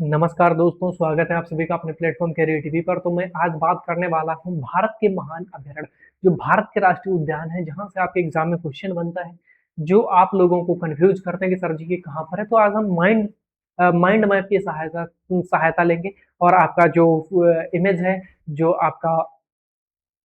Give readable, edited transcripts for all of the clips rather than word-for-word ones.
नमस्कार दोस्तों, स्वागत है आप सभी का अपने प्लेटफॉर्म कैरियर टीवी पर। तो मैं आज बात करने वाला हूँ भारत के महान अभ्यारण्य, जो भारत के राष्ट्रीय उद्यान है, जहाँ से आपके एग्जाम में क्वेश्चन बनता है, जो आप लोगों को कंफ्यूज करते हैं कि सर जी ये कहाँ पर है। तो आज हम माइंड मैप की सहायता सहायता लेंगे और आपका जो इमेज है, जो आपका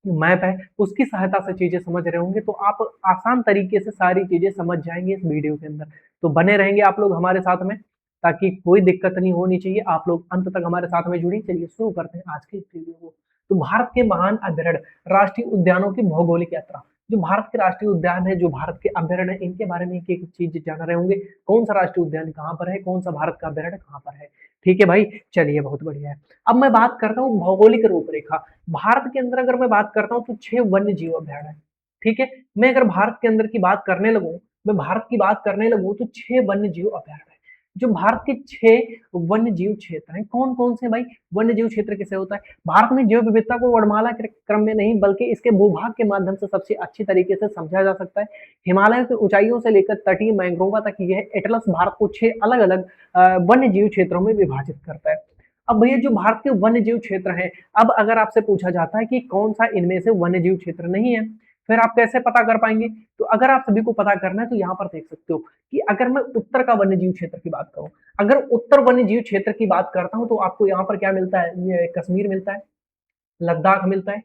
मैप है, उसकी सहायता से चीजें समझ रहे होंगे, तो आप आसान तरीके से सारी चीजें समझ जाएंगे इस वीडियो के अंदर। तो बने रहेंगे आप लोग हमारे साथ में, ताकि कोई दिक्कत नहीं होनी चाहिए। आप लोग अंत तक हमारे साथ में जुड़िए। चलिए शुरू करते हैं आज की इस वीडियो को। तो भारत के महान अभ्यारण्य, राष्ट्रीय उद्यानों की भौगोलिक यात्रा। जो भारत के राष्ट्रीय उद्यान है, जो भारत के अभ्यारण्य है, इनके बारे में एक एक चीज जान रहे होंगे। कौन सा राष्ट्रीय उद्यान कहाँ पर है, कौन सा भारत का अभ्यारण्य कहाँ पर है। ठीक है भाई, चलिए बहुत बढ़िया है। अब मैं बात करता हूँ भौगोलिक रूपरेखा। भारत के अंदर अगर मैं बात करता हूँ तो 6 वन्य जीव अभ्यारण्य है। ठीक है, मैं अगर भारत के अंदर की बात करने लगूं, मैं भारत की बात करने लगूं तो 6 वन्य जीव अभ्यारण्य है। जो भारत के 6 वन्य जीव क्षेत्र हैं, कौन कौन से भाई। वन्य जीव क्षेत्र किसे होता है? भारत में जैव विविधता को वर्णमाला के क्रम में नहीं, बल्कि इसके भूभाग के माध्यम से सबसे अच्छी तरीके से समझा जा सकता है। हिमालय की ऊंचाइयों से लेकर तटीय मैंग्रोवा तक यह एटलस भारत को 6 अलग अलग वन्य जीव क्षेत्रों में विभाजित करता है। अब भैया जो भारत के वन्य जीव क्षेत्र हैं, अब अगर आपसे पूछा जाता है कि कौन सा इनमें से वन्य जीव क्षेत्र नहीं है, फिर आप कैसे पता कर पाएंगे? तो अगर आप सभी को पता करना है तो यहाँ पर देख सकते हो कि अगर मैं उत्तर का वन्य जीव क्षेत्र की बात करूं, अगर उत्तर वन्य जीव क्षेत्र की बात करता हूं, तो आपको यहाँ पर क्या मिलता है? ये कश्मीर मिलता है, लद्दाख मिलता है,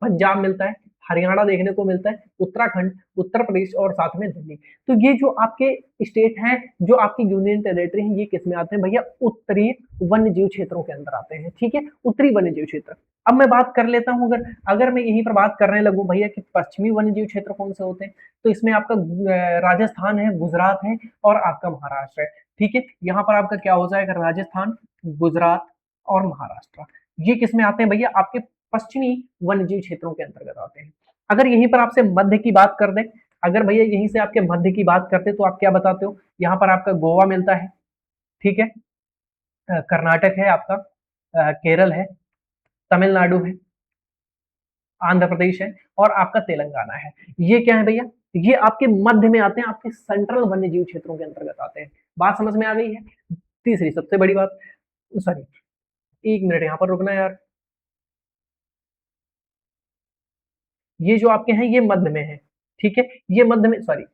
पंजाब मिलता है, हरियाणा देखने को मिलता है, उत्तराखंड, उत्तर प्रदेश और साथ में दिल्ली। तो ये जो आपके स्टेट हैं, जो आपकी यूनियन टेरिटरी हैं, ये किस में आते हैं भैया? उत्तरी वन्य जीव क्षेत्रों के अंदर आते हैं। ठीक है, उत्तरी वन्य जीव क्षेत्र। अब मैं बात कर लेता हूं, अगर अगर मैं यहीं पर बात करने लगूं भैया कि पश्चिमी वन्य जीव क्षेत्र कौन से होते हैं, तो इसमें आपका राजस्थान है, गुजरात है और आपका महाराष्ट्र है। ठीक है, यहाँ पर आपका क्या हो जाएगा? राजस्थान, गुजरात और महाराष्ट्र। ये किस में आते हैं भैया? आपके पश्चिमी वन्यजीव क्षेत्रों के अंतर्गत आते हैं। अगर यहीं पर आपसे मध्य की बात कर दें, अगर भैया यहीं से आपके मध्य की बात करते तो आप क्या बताते हो? यहाँ पर आपका गोवा मिलता है। ठीक है, कर्नाटक है आपका, केरल है, तमिलनाडु है, आंध्र प्रदेश है और आपका तेलंगाना है। ये क्या है भैया? ये आपके मध्य में आते हैं, आपके सेंट्रल वन्यजीव क्षेत्रों के अंतर्गत आते हैं। बात समझ में आ गई है? तीसरी सबसे बड़ी बात, सॉरी, 1 मिनट यहाँ पर रुकना यार। ये जो आपके हैं ये मध्य में है। ठीक है, ये मध्य में, सॉरी,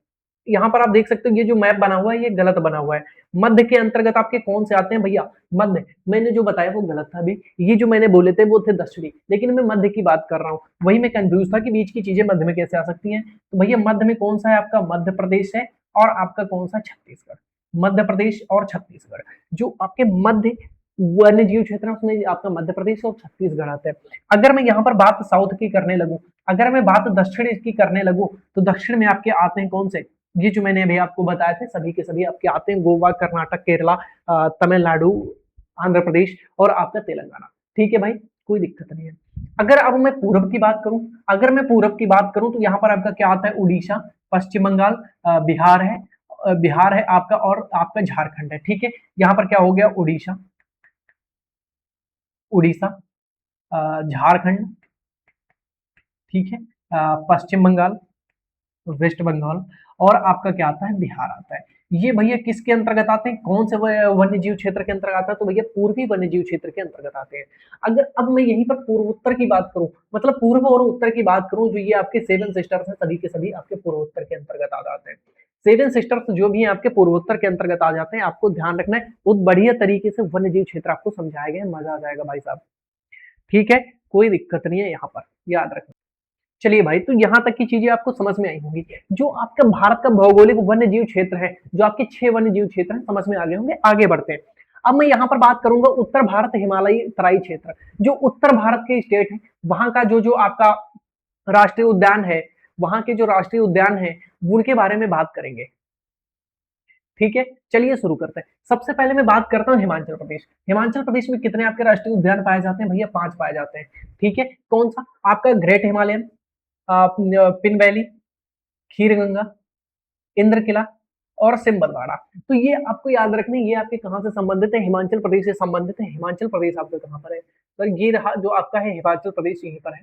यहाँ पर आप देख सकते हो ये जो मैप बना हुआ है ये गलत बना हुआ है। मध्य के अंतर्गत आपके कौन से आते हैं भैया? मध्य, मैंने जो बताया वो गलत था अभी। ये जो मैंने बोले थे वो थे दक्षिणी, लेकिन मैं मध्य की बात कर रहा हूँ। वही मैं कंफ्यूज था कि बीच की चीजें मध्य में कैसे आ सकती हैं। तो भैया मध्य में कौन सा है? आपका मध्य प्रदेश है और आपका कौन सा? छत्तीसगढ़। मध्य प्रदेश और छत्तीसगढ़, जो आपके मध्य वन्य जीव क्षेत्र है उसमें आपका मध्य प्रदेश और छत्तीसगढ़ आता है। अगर मैं यहाँ पर बात साउथ की करने लगूं, अगर मैं बात दक्षिण की करने लगूं, तो दक्षिण में आपके आते हैं कौन से? ये जो मैंने अभी आपको बताए थे सभी के सभी आपके आते हैं, गोवा, कर्नाटक, केरला, तमिलनाडु, आंध्र प्रदेश और आपका तेलंगाना। ठीक है भाई, कोई दिक्कत नहीं है। अगर अब मैं पूर्व की बात करूं, अगर मैं पूर्व की बात करूं तो यहाँ पर आपका क्या आता है? उड़ीसा, पश्चिम बंगाल, बिहार है, बिहार है आपका और आपका झारखंड है। ठीक है, यहाँ पर क्या हो गया? उड़ीसा, उड़ीसा, झारखंड, ठीक है, पश्चिम बंगाल, वेस्ट बंगाल और आपका क्या आता है? बिहार आता है। ये भैया किसके अंतर्गत आते हैं? कौन से वन्य जीव क्षेत्र के अंतर्गत आता है? तो भैया पूर्वी वन्य जीव क्षेत्र के अंतर्गत आते हैं। अगर अब मैं यहीं पर पूर्वोत्तर की बात करूं, मतलब पूर्व और उत्तर की बात करूं, जो ये आपके सेवन सिस्टर्स हैं सभी के सभी आपके पूर्वोत्तर के अंतर्गत आ जाते हैं। सेवन सिस्टर्स जो भी है आपके पूर्वोत्तर के अंतर्गत आ जाते हैं। आपको ध्यान रखना है, बहुत बढ़िया तरीके से वन्य जीव क्षेत्र आपको समझाया गया है, मजा आ जाएगा भाई साहब। ठीक है, कोई दिक्कत नहीं है यहाँ पर, याद रखना। चलिए भाई, तो यहाँ तक की चीजें आपको समझ में आई होंगी। जो आपका भारत का भौगोलिक वन्य जीव क्षेत्र है, जो आपके 6 वन्य जीव क्षेत्र हैं, समझ में आ गए होंगे। आगे बढ़ते हैं। अब मैं यहाँ पर बात करूंगा उत्तर भारत हिमालयी तराई क्षेत्र। जो उत्तर भारत के स्टेट है, वहां का जो जो आपका राष्ट्रीय उद्यान है, वहां के जो राष्ट्रीय उद्यान है, उनके बारे में बात करेंगे। ठीक है, चलिए शुरू करते हैं। सबसे पहले मैं बात करता हूँ हिमाचल प्रदेश। हिमाचल प्रदेश में कितने आपके राष्ट्रीय उद्यान पाए जाते हैं भैया? 5 पाए जाते हैं। ठीक है, कौन सा? आपका ग्रेट हिमालयन, पिन वैली, खीर गंगा, इंद्र किला और सिम्बलवाड़ा। तो ये आपको याद रखना है, ये आपके कहाँ से संबंधित है? हिमाचल प्रदेश से संबंधित है। हिमाचल प्रदेश आपका कहाँ पर है? तो ये रहा जो आपका है हिमाचल प्रदेश, यहीं पर है।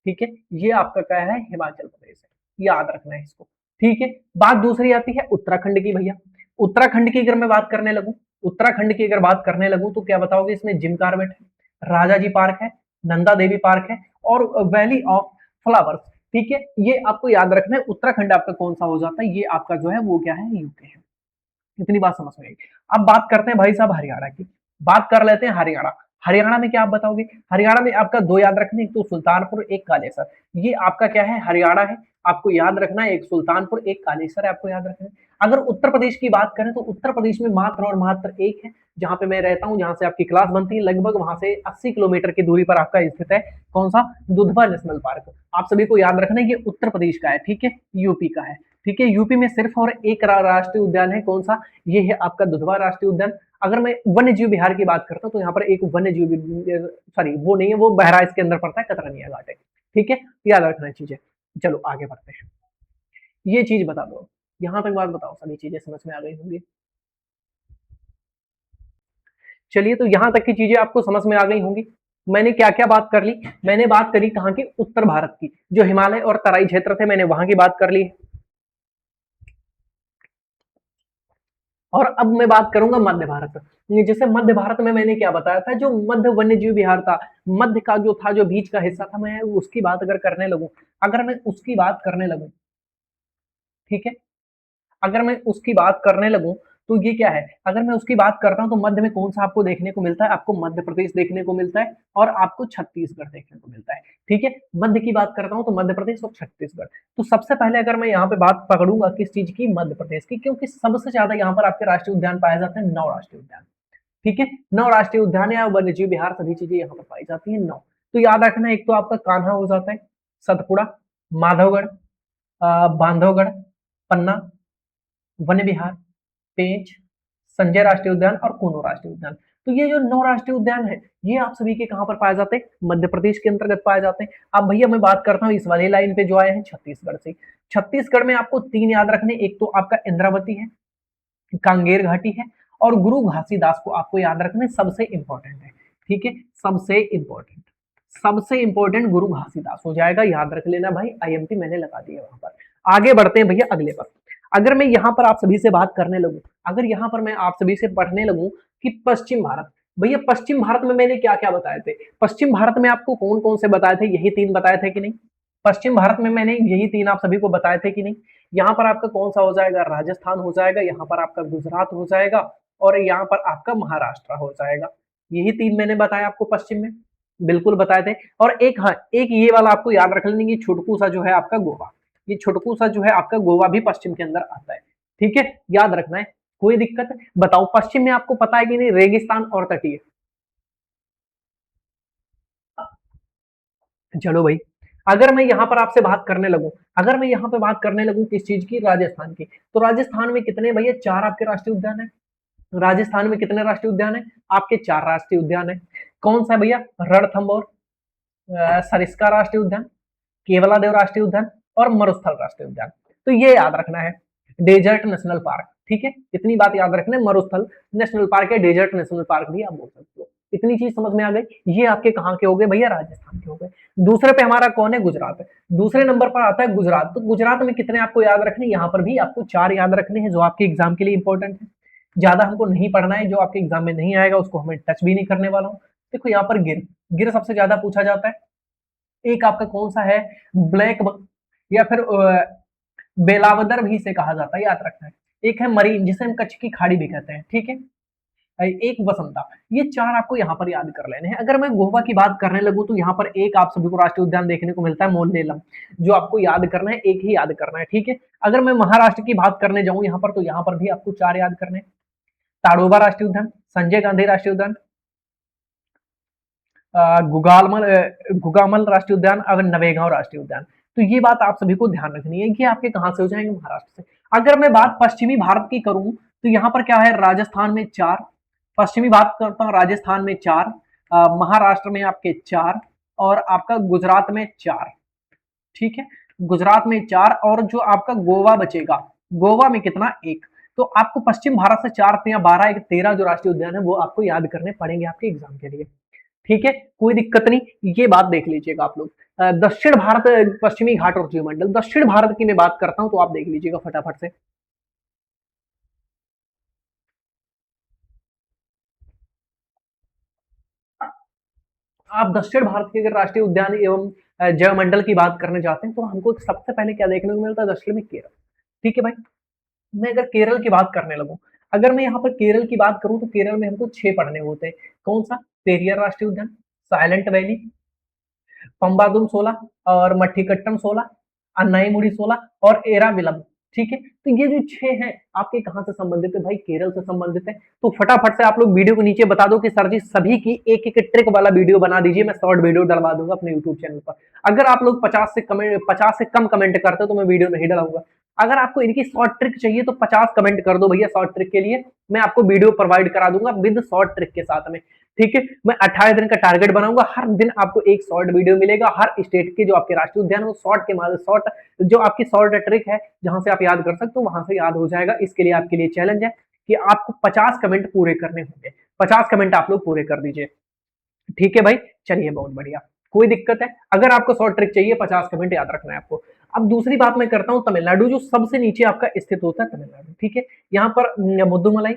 ठीक है, ये आपका क्या है? हिमाचल प्रदेश है, याद रखना है इसको। ठीक है, बात दूसरी आती है उत्तराखंड की भैया। उत्तराखंड की अगर मैं बात करने लगूं, उत्तराखंड की अगर बात करने लगूं तो क्या बताओगे, इसमें जिम कार्बेट है, राजा जी पार्क है, नंदा देवी पार्क है और वैली ऑफ फ्लावर्स। ठीक है, ये आपको याद रखना है। उत्तराखंड आपका कौन सा हो जाता है, ये आपका जो है वो क्या है, यूके है। इतनी बात समझ में आई। अब बात करते हैं भाई साहब हरियाणा की। बात कर लेते हैं हरियाणा। हरियाणा में क्या आप बताओगे, हरियाणा में आपका दो याद रखने, एक तो सुल्तानपुर एक कालेसर। ये आपका क्या है, हरियाणा है। आपको याद रखना है, एक सुल्तानपुर एक कालेसर है, आपको याद रखना है। अगर उत्तर प्रदेश की बात करें तो उत्तर प्रदेश में मात्र और मात्र एक है, जहां पे मैं रहता हूं, जहां से आपकी क्लास बनती है, लगभग वहां से 80 किलोमीटर की दूरी पर आपका स्थित है। कौन सा, दुधवा नेशनल पार्क। आप सभी को याद रखना है ये उत्तर प्रदेश का है, ठीक है, यूपी का है। ठीक है, यूपी में सिर्फ और एक राष्ट्रीय उद्यान है, कौन सा, ये है आपका दुधवा राष्ट्रीय उद्यान। अगर मैं वन्य जीव विहार की बात करता हूँ तो यहाँ पर एक वन्य जीव, सॉरी वो नहीं है, वो बहराइच के अंदर पड़ता है, कतरनिया घाट है। ठीक है, याद रखना है चीजें। चलो आगे बढ़ते हैं, ये चीज बता दो, यहाँ तक बात बताओ, सभी चीजें समझ में आ गई होंगी। चलिए, तो यहाँ तक की चीजें आपको समझ में आ गई होंगी। मैंने क्या क्या बात कर ली, मैंने बात करी कहाँ की, उत्तर भारत की, जो हिमालय और तराई क्षेत्र थे, मैंने वहां की बात कर ली। और अब मैं बात करूंगा मध्य भारत। जैसे मध्य भारत में मैंने क्या बताया था, जो मध्य वन्य जीव विहार था, मध्य का जो था, जो बीच का हिस्सा था, मैं उसकी बात अगर करने लगूं, अगर मैं उसकी बात करने लगूं, ठीक है, अगर मैं उसकी बात करने लगूं, तो ये क्या है, अगर मैं उसकी बात करता हूं तो मध्य में कौन सा आपको देखने को मिलता है, आपको मध्य प्रदेश देखने को मिलता है और आपको छत्तीसगढ़ देखने को मिलता है। ठीक है, मध्य की बात करता हूं तो मध्य प्रदेश और छत्तीसगढ़। तो सबसे पहले अगर मैं यहाँ पे बात पकड़ूंगा किस चीज की, मध्य प्रदेश की, क्योंकि सबसे ज्यादा यहाँ पर आपके राष्ट्रीय उद्यान पाए जाते हैं, 9 राष्ट्रीय उद्यान। ठीक है, 9 राष्ट्रीय उद्यान या वन्य जीव विहार, सभी चीजें यहाँ पर पाई जाती है, 9। तो याद रखना, एक तो आपका कान्हा हो जाता है, सतपुड़ा, माधवगढ़, बांधवगढ़, पन्ना, वन विहार, पेंच, संजय राष्ट्रीय उद्यान और कूनो राष्ट्रीय उद्यान। तो ये जो 9 राष्ट्रीय उद्यान है, ये आप सभी के कहां पर पाए जाते हैं, मध्य प्रदेश के अंतर्गत पाए जाते हैं। अब भैया मैं बात करता हूँ इस वाली लाइन पे जो आए हैं छत्तीसगढ़ से। छत्तीसगढ़ में आपको 3 याद रखने, एक तो आपका इंद्रावती है, कांगेर घाटी है और गुरु घासीदास को आपको याद रखना है, सबसे इंपॉर्टेंट है। ठीक है, सबसे इंपॉर्टेंट, सबसे इंपॉर्टेंट गुरु घासीदास हो जाएगा, याद रख लेना भाई, आईएमपी मैंने लगा दिया वहां पर। आगे बढ़ते हैं भैया अगले पर। अगर मैं यहाँ पर आप सभी से बात करने लगूं, अगर यहाँ पर मैं आप सभी से पढ़ने लगूं कि पश्चिम भारत, भैया पश्चिम भारत में मैंने क्या क्या बताए थे, पश्चिम भारत में आपको कौन कौन से बताए थे, यही 3 बताए थे कि नहीं, पश्चिम भारत में मैंने यही 3 आप सभी को बताए थे कि नहीं। यहाँ पर आपका कौन सा हो जाएगा, राजस्थान हो जाएगा, यहाँ पर आपका गुजरात हो जाएगा और यहाँ पर आपका महाराष्ट्र हो जाएगा। यही 3 मैंने बताया आपको पश्चिम में, बिल्कुल बताए थे। और एक, हाँ, एक ये वाला आपको याद रख लेंगे, छुटकू सा जो है आपका गोवा, ये छुटकू सा जो है आपका गोवा भी पश्चिम के अंदर आता है। ठीक है, याद रखना है, कोई दिक्कत है बताओ, पश्चिम में आपको पता है कि नहीं, रेगिस्तान और तटीय। चलो भाई, अगर मैं यहाँ पर आपसे बात करने लगूं, अगर मैं यहाँ पे बात करने लगूं किस चीज की, राजस्थान की, तो राजस्थान में कितने भैया, 4 आपके राष्ट्रीय उद्यान है। राजस्थान में कितने राष्ट्रीय उद्यान है, आपके 4 राष्ट्रीय उद्यान है। कौन सा भैया, रणथंबोर, सरिस्का राष्ट्रीय उद्यान, केवलादेव राष्ट्रीय उद्यान और मरुस्थल राष्ट्रीय उद्यान। तो ये याद रखना है, डेजर्ट नेशनल पार्क। ठीक है, इतनी बात याद रखना है, मरुस्थल नेशनल पार्क है, डेजर्ट नेशनल पार्क भी आप बोल सकते हो। इतनी चीज समझ में आ गई, ये आपके कहाँ के हो गए भैया, राजस्थान के हो गए। दूसरे पे हमारा कौन है, गुजरात है। दूसरे नंबर पर आता है गुजरात। तो गुजरात में कितने आपको याद रखने, यहाँ पर भी आपको 4 याद रखने हैं, जो आपके एग्जाम के लिए इंपॉर्टेंट है। ज्यादा हमको नहीं पढ़ना है, जो आपके एग्जाम में नहीं आएगा उसको हमें टच भी नहीं करने वाला हूँ। देखो यहाँ पर गिर, गिर सबसे ज्यादा पूछा जाता है। एक आपका कौन सा है, ब्लैक, या फिर बेलावदर भी इसे कहा जाता है, याद रखना है। एक है मरीन, जिसे हम कच्छ की खाड़ी भी कहते हैं। ठीक है, एक वसंता। ये 4 आपको यहाँ पर याद कर लेने हैं। अगर मैं गोवा की बात करने लगूं तो यहाँ पर एक आप सभी को राष्ट्रीय उद्यान देखने को मिलता है, मोल्लेलम, जो आपको याद करना है, एक ही याद करना है। ठीक है, अगर मैं महाराष्ट्र की बात करने जाऊं यहाँ पर, तो यहाँ पर भी आपको 4 याद करने हैं, ताड़ोबा राष्ट्रीय उद्यान, संजय गांधी राष्ट्रीय उद्यान, गुगामल राष्ट्रीय उद्यान और नवेगांव राष्ट्रीय उद्यान। तो ये बात आप सभी को ध्यान रखनी है, ये आपके कहां से हो जाएंगे, महाराष्ट्र से। अगर मैं बात पश्चिमी भारत की करूं तो यहाँ पर क्या है, राजस्थान में 4, पश्चिमी बात करता हूँ, राजस्थान में 4, महाराष्ट्र में आपके 4 और आपका गुजरात में 4। ठीक है, गुजरात में 4 और जो आपका गोवा बचेगा, गोवा में कितना, 1। तो आपको पश्चिम भारत से 4 या 12, 13 जो राष्ट्रीय उद्यान है वो आपको याद करने पड़ेंगे आपके एग्जाम के लिए। ठीक है, कोई दिक्कत नहीं, ये बात देख लीजिएगा आप लोग। दक्षिण भारत, पश्चिमी घाट और जीवमंडल, दक्षिण भारत की मैं बात करता हूं तो आप देख लीजिएगा फटाफट से। आप दक्षिण भारत के अगर राष्ट्रीय उद्यान एवं जैवमंडल की बात करने जाते हैं तो हमको सबसे पहले क्या देखने को मिलता है दक्षिण में? केरल। ठीक है भाई। मैं अगर केरल की बात करने लगूं, अगर मैं यहाँ पर केरल की बात करूं तो केरल में हमको 6 पढ़ने होते हैं। कौन सा? पेरियार राष्ट्रीय उद्यान, साइलेंट वैली, पंबादुम 16 और मट्ठीकट्टम 16, अन्नाईमुड़ी 16 और एराविलम। ठीक है, तो ये जो 6 हैं आपके कहाँ से संबंधित है भाई? केरल से संबंधित है। तो फटाफट से आप लोग वीडियो को नीचे बता दो कि सर जी सभी की एक एक ट्रिक वाला वीडियो बना दीजिए, मैं शॉर्ट वीडियो डलवा दूंगा अपने यूट्यूब चैनल पर। अगर आप लोग 50 से कम कमेंट करते हो तो मैं वीडियो नहीं डलाऊंगा। अगर आपको इनकी शॉर्ट ट्रिक चाहिए तो 50 कमेंट कर दो भैया शॉर्ट ट्रिक के लिए, मैं आपको वीडियो प्रोवाइड करा दूंगा विद शॉर्ट ट्रिक के साथ में। ठीक है, मैं 28 दिन का टारगेट बनाऊंगा, हर दिन आपको एक शॉर्ट वीडियो मिलेगा, हर स्टेट के जो आपके राष्ट्रीय उद्यान है शॉर्ट के माध्यम शॉर्ट जो आपकी शॉर्ट ट्रिक है जहां से आप याद कर सकते हो वहां से याद हो जाएगा। इसके लिए आपके लिए चैलेंज है कि आपको 50 कमेंट पूरे करने होंगे। 50 कमेंट आप लोग पूरे कर दीजिए। ठीक है भाई, चलिए बहुत बढ़िया, कोई दिक्कत है? अगर आपको शॉर्ट ट्रिक चाहिए 50 कमेंट याद रखना है आपको। अब दूसरी बात मैं करता हूँ तमिलनाडु, जो सबसे नीचे आपका स्थित होता है तमिलनाडु। ठीक है, यहाँ पर मुद्दुमलाई,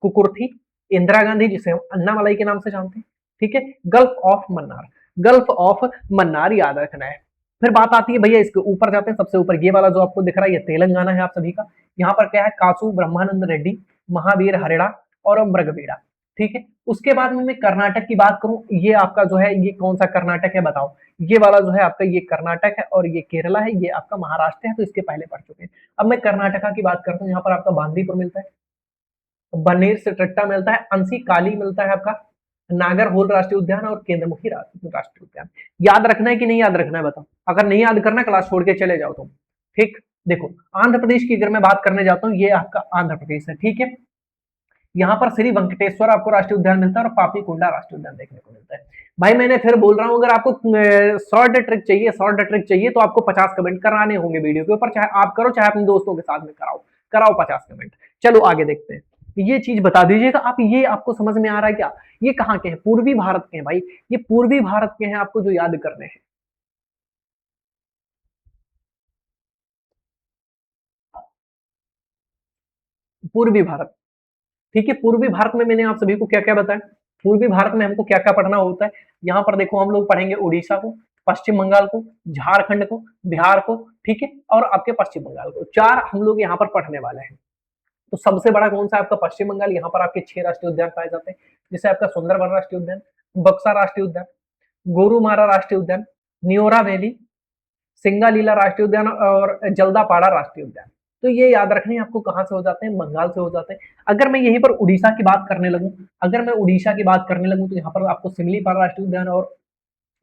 कुकुर्थी, इंदिरा गांधी जिसे हम अन्ना मलाई के नाम से जानते हैं। ठीक है, gulf of Mannar, gulf of Mannar याद रखना है। फिर बात आती है भैया इसके ऊपर जाते हैं, सबसे ऊपर ये वाला जो आपको दिख रहा है ये तेलंगाना है आप सभी का। यहाँ पर क्या है? कासू ब्रह्मानंद रेड्डी, महावीर हरिड़ा और मृगवीरा। ठीक है, उसके बाद में मैं कर्नाटक की बात करूं, ये आपका जो है ये कौन सा कर्नाटक है बताओ? ये वाला जो है आपका ये कर्नाटक है और ये केरला है, ये आपका महाराष्ट्र है, तो इसके पहले पढ़ चुके हैं। अब मैं कर्नाटका की बात करता हूँ, यहाँ पर आपका बांदीपुर मिलता है, बनेर से टट्टा मिलता है, अंसी काली मिलता है आपका, नागरहोल राष्ट्रीय उद्यान और केंद्रमुखी राष्ट्रीय उद्यान। याद रखना है कि नहीं याद रखना है बताओ? अगर नहीं याद करना क्लास छोड़ के चले जाओ तुम। ठीक, देखो आंध्र प्रदेश की अगर मैं बात करने जाता हूँ, ये आपका आंध्र प्रदेश है। ठीक है, यहाँ पर श्री वेंकटेश्वर आपको राष्ट्रीय उद्यान मिलता है और पापीकुंडा राष्ट्रीय उद्यान देखने को मिलता है। भाई मैंने फिर बोल रहा हूँ, अगर आपको शॉर्ट ट्रिक चाहिए, शॉर्ट ट्रिक चाहिए तो आपको 50 कमेंट कराने होंगे वीडियो के ऊपर, चाहे आप करो चाहे अपने दोस्तों के साथ में कराओ, कराओ 50 कमेंट। चलो आगे देखते हैं। ये चीज बता दीजिएगा आप, ये आपको समझ में आ रहा है क्या? ये कहाँ के हैं? पूर्वी भारत के हैं भाई, ये पूर्वी भारत के हैं, आपको जो याद करने हैं। पूर्वी भारत। ठीक है, पूर्वी भारत में मैंने आप सभी को क्या क्या बताया? पूर्वी भारत में हमको क्या क्या पढ़ना होता है? यहाँ पर देखो हम लोग पढ़ेंगे उड़ीसा को, पश्चिम बंगाल को, झारखंड को, बिहार को। ठीक है, और आपके पश्चिम बंगाल को, 4 हम लोग यहाँ पर पढ़ने वाले हैं। तो सबसे बड़ा कौन सा? आपका पश्चिम बंगाल। यहाँ पर आपके 6 राष्ट्रीय उद्यान पाए जाते हैं, जैसे आपका सुंदरबन राष्ट्रीय उद्यान, बक्सा राष्ट्रीय उद्यान, गोरुमारा राष्ट्रीय उद्यान, न्योरा वैली, सिंगालीला राष्ट्रीय उद्यान और जल्दापाड़ा राष्ट्रीय उद्यान। तो ये याद रखने आपको कहाँ से हो जाते हैं? बंगाल से हो जाते हैं। अगर मैं यहीं पर उड़ीसा की बात करने लगूं, अगर मैं उड़ीसा की बात करने लगूं तो यहाँ पर आपको सिमलीपाल राष्ट्रीय उद्यान और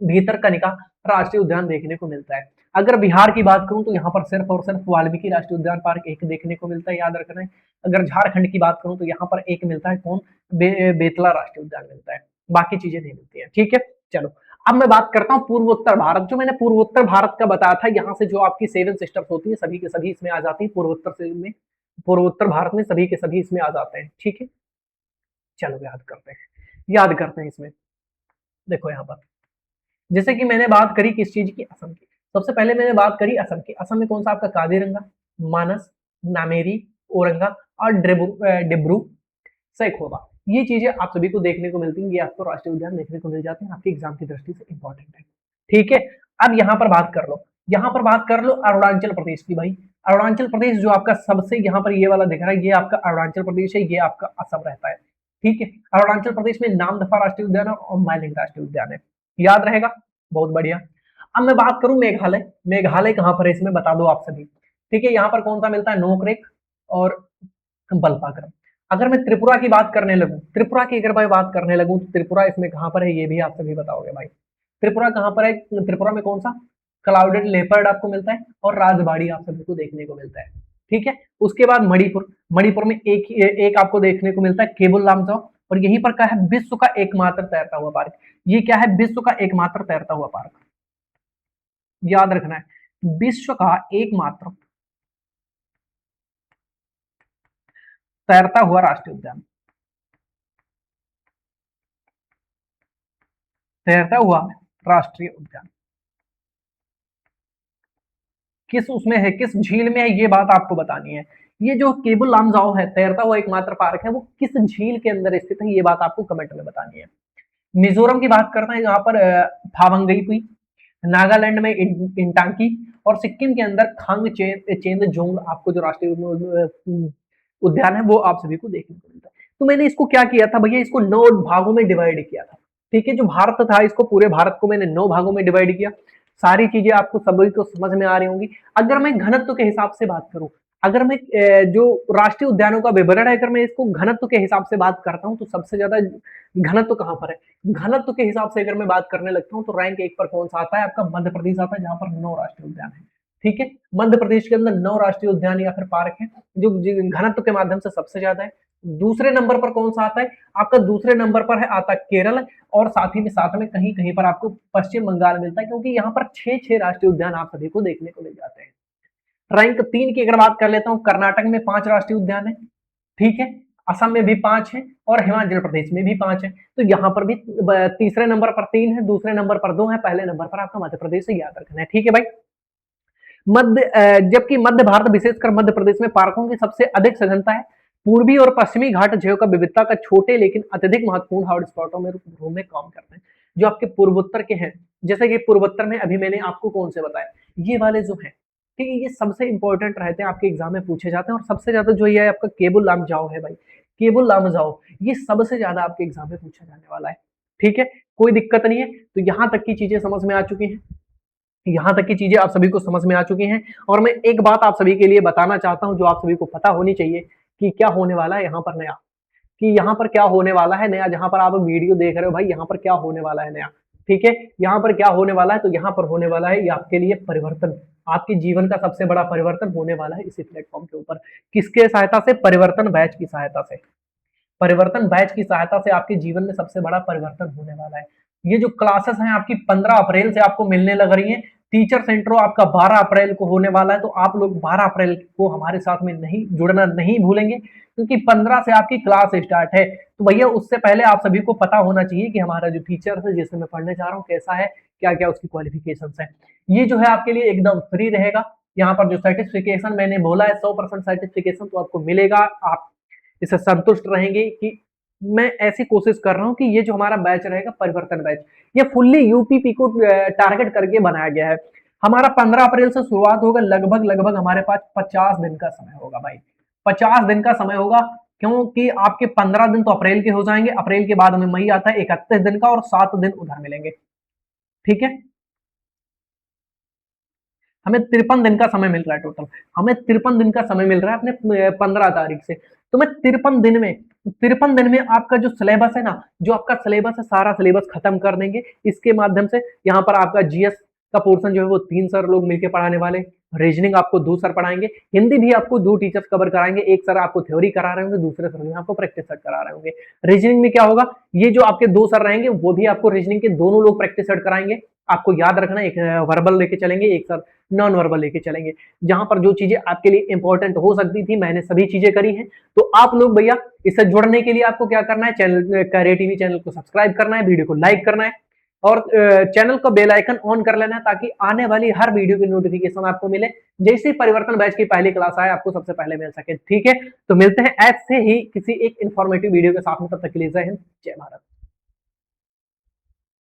भीतरकनिका राष्ट्रीय उद्यान देखने को मिलता है। अगर बिहार की बात करूं तो यहाँ पर सिर्फ और सिर्फ वाल्मीकि राष्ट्रीय उद्यान पार्क एक देखने को मिलता है, याद रखना है। अगर झारखंड की बात करूं तो यहाँ पर एक मिलता है, कौन? बेतला राष्ट्रीय उद्यान मिलता है, बाकी चीजें नहीं मिलती है। ठीक है, चलो अब मैं बात करता हूँ पूर्वोत्तर भारत। जो मैंने पूर्वोत्तर भारत का बताया था, यहाँ से जो आपकी 7 सिस्टर्स होती है सभी के सभी इसमें आ जाती है, पूर्वोत्तर से में, पूर्वोत्तर भारत में सभी के सभी इसमें आ जाते हैं। ठीक है, चलो याद करते हैं, याद करते हैं इसमें। देखो यहाँ पर जैसे कि मैंने बात करी किस चीज की? असम की। सबसे पहले मैंने बात करी असम की। असम में कौन सा? आपका काजीरंगा, मानस, नामेरी, औरंगा और डिब्रू सैखोवा। ये चीजें आप सभी को देखने को मिलती हैं, ये आपको राष्ट्रीय उद्यान देखने को मिल जाते हैं, आपके एग्जाम की दृष्टि से इंपॉर्टेंट है। ठीक है, अब यहाँ पर बात कर लो, यहाँ पर बात कर लो अरुणाचल प्रदेश की। भाई अरुणाचल प्रदेश जो आपका सबसे यहाँ पर ये वाला दिख रहा है, ये आपका अरुणाचल प्रदेश है, ये आपका असम रहता है। ठीक है, अरुणाचल प्रदेश में नामदफा राष्ट्रीय उद्यान और माइलिंग राष्ट्रीय उद्यान है, याद रहेगा, बहुत बढ़िया। अब मैं बात करूं मेघालय, मेघालय कहां पर है इसमें बता दो आप सभी। ठीक है, यहाँ पर कौन सा मिलता है? नोकरेक और बल्पाक्रम। अगर मैं त्रिपुरा की बात करने लगूं, त्रिपुरा की अगर मैं बात करने लगूं तो त्रिपुरा इसमें कहां पर है ये भी आप सभी बताओगे भाई। त्रिपुरा कहां पर है? त्रिपुरा में कौन सा? क्लाउडेड लेपर्ड आपको मिलता है और राजबाड़ी आप सभी को देखने को मिलता है। ठीक है, उसके बाद मणिपुर, मणिपुर में एक आपको देखने को मिलता है केबुल लामजाओ, और यहीं पर क्या है? विश्व का एकमात्र तैरता हुआ पार्क। ये क्या है? विश्व का एकमात्र तैरता हुआ पार्क, याद रखना है, विश्व का एकमात्र तैरता हुआ राष्ट्रीय उद्यान, तैरता हुआ राष्ट्रीय उद्यान किस उसमें है, किस झील में है, ये बात आपको बतानी है। ये जो केबुल लामजाओ है, तैरता हुआ एकमात्र पार्क है, वो किस झील के अंदर स्थित है, ये बात आपको कमेंट में बतानी है। मिजोरम की बात करते हैं, यहाँ पर फावंगईपुई, नागालैंड में इंटांकी, और सिक्किम के अंदर चेंदजोंग आपको जो राष्ट्रीय उद्यान है वो आप सभी को देखने को मिलता है। तो मैंने इसको क्या किया था भैया, इसको 9 भागों में डिवाइड किया था। ठीक है, जो भारत था इसको पूरे भारत को मैंने 9 भागों में डिवाइड किया। सारी चीजें आपको सभी को समझ में आ रही होंगी। अगर मैं घनत्व के हिसाब से बात करूं, अगर मैं जो राष्ट्रीय उद्यानों का विवरण है, अगर मैं इसको घनत्व के हिसाब से बात करता हूं, तो सबसे ज्यादा घनत्व कहां पर है? घनत्व के हिसाब से अगर मैं बात करने लगता हूं, तो रैंक 1 पर कौन सा आता है? आपका मध्य प्रदेश आता है, जहां पर 9 राष्ट्रीय उद्यान है। ठीक है, मध्य प्रदेश के अंदर 9 राष्ट्रीय उद्यान या फिर पार्क है, जो घनत्व के माध्यम से सबसे ज्यादा है। दूसरे नंबर पर कौन सा आता है? आपका दूसरे नंबर पर है आता केरल, और साथ में कहीं कहीं पर आपको पश्चिम बंगाल मिलता है, क्योंकि यहाँ पर 6 राष्ट्रीय उद्यान आप सभी को देखने को मिल जाते हैं। रैंक 3 की अगर बात कर लेता हूं, कर्नाटक में 5 राष्ट्रीय उद्यान है। ठीक है, असम में भी 5 है, और हिमाचल प्रदेश में भी 5 है। तो यहाँ पर भी तीसरे नंबर पर 3 है, दूसरे नंबर पर 2 है, पहले नंबर पर आपका मध्य प्रदेश से याद रखना है। ठीक है भाई। जबकि मध्य भारत, विशेषकर मध्य प्रदेश में पार्कों की सबसे अधिक सघनता है। पूर्वी और पश्चिमी घाट जैव का विविधता का छोटे लेकिन अत्यधिक महत्वपूर्ण हॉटस्पॉटों में रूप में काम करते हैं। जो आपके पूर्वोत्तर के हैं, जैसे कि पूर्वोत्तर में अभी मैंने आपको कौन से बताया, ये वाले जो हैं, ठीक है, ये सबसे इंपॉर्टेंट रहते हैं, आपके एग्जाम में पूछे जाते हैं। और सबसे ज्यादा जो ये है आपका केबुल लामजाओ है भाई, केबुल लामजाओ, ये सबसे ज्यादा आपके एग्जाम में पूछा जाने वाला है। ठीक है, कोई दिक्कत नहीं है। तो यहाँ तक की चीजें समझ में आ चुकी हैं, यहाँ तक की चीजें आप सभी को समझ में आ चुकी हैं। और मैं एक बात आप सभी के लिए बताना चाहता हूं, जो आप सभी को पता होनी चाहिए, कि क्या होने वाला है यहाँ पर नया, कि यहाँ पर क्या होने वाला है नया। जहां पर आप वीडियो देख रहे हो भाई, यहाँ पर क्या होने वाला है नया। ठीक है, यहाँ पर क्या होने वाला है, तो यहाँ पर होने वाला है ये आपके लिए परिवर्तन, आपके जीवन का सबसे बड़ा परिवर्तन होने वाला है इसी प्लेटफॉर्म के ऊपर। किसके सहायता से? परिवर्तन बैच की सहायता से। परिवर्तन बैच की सहायता से आपके जीवन में सबसे बड़ा परिवर्तन होने वाला है। ये जो क्लासेस हैं आपकी 15 अप्रैल से आपको मिलने लग रही हैं। टीचर सेंट्रो आपका 12 अप्रैल को होने वाला है, तो आप लोग 12 अप्रैल को हमारे साथ में नहीं जुड़ना नहीं भूलेंगे, क्योंकि 15 से आपकी क्लास स्टार्ट है। तो भैया उससे पहले आप सभी को पता होना चाहिए कि हमारा जो टीचर है जिससे मैं पढ़ने जा रहा हूँ कैसा है, क्या क्या उसकी क्वालिफिकेशन है। ये जो है आपके लिए एकदम फ्री रहेगा। यहाँ पर जो सर्टिफिकेशन मैंने बोला है 100% सर्टिफिकेशन तो आपको मिलेगा। आप इससे संतुष्ट रहेंगे कि मैं ऐसी कोशिश कर रहा हूं कि ये जो हमारा बैच रहेगा परिवर्तन बैच, ये फुल्ली यूपीपी को टारगेट करके बनाया गया है। हमारा 15 अप्रैल से शुरुआत होगा, लगभग लगभग हमारे पास 50 दिन का समय होगा भाई, 50 दिन का समय होगा। क्योंकि आपके 15 दिन तो अप्रैल के हो जाएंगे, अप्रैल के बाद हमें मई आता है 31 दिन का, और 7 दिन उधर मिलेंगे। ठीक है, हमें 53 दिन का समय मिल रहा है टोटल, हमें 53 दिन का समय मिल रहा है अपने 15 तारीख से। तो मैं 53 दिन में आपका जो सिलेबस है ना, जो आपका सिलेबस है सारा सिलेबस खत्म कर देंगे। इसके माध्यम से यहाँ पर आपका जीएस का पोर्शन जो है वो 3 सर लोग मिलकर पढ़ाने वाले, रीजनिंग आपको 2 सर पढ़ाएंगे, हिंदी भी आपको 2 टीचर्स कवर कराएंगे। एक सर आपको थ्योरी करा रहे होंगे, दूसरे सर में आपको प्रैक्टिस सेट करा रहे होंगे। रीजनिंग में क्या होगा, ये जो आपके 2 सर रहेंगे वो भी आपको रीजनिंग के दोनों लोग प्रैक्टिस सेट कराएंगे। आपको याद रखना, एक वर्बल लेके चलेंगे, एक सर नॉन वर्बल लेके चलेंगे। जहां पर जो चीजें आपके लिए इंपॉर्टेंट हो सकती थी मैंने सभी चीजें करी हैं। तो आप लोग भैया इससे जुड़ने के लिए आपको क्या करना है, चैनल कैरियर टीवी चैनल को सब्सक्राइब करना है, वीडियो को लाइक करना है, और चैनल का बेल आइकन ऑन कर लेना है, ताकि आने वाली हर वीडियो की नोटिफिकेशन आपको मिले। जैसे ही परिवर्तन बैच की पहली क्लास आए आपको सबसे पहले मिल सके। ठीक है, तो मिलते हैं ऐसे ही किसी एक इंफॉर्मेटिव वीडियो के साथ में, तब तक के लिए जय हिंद, जय भारत।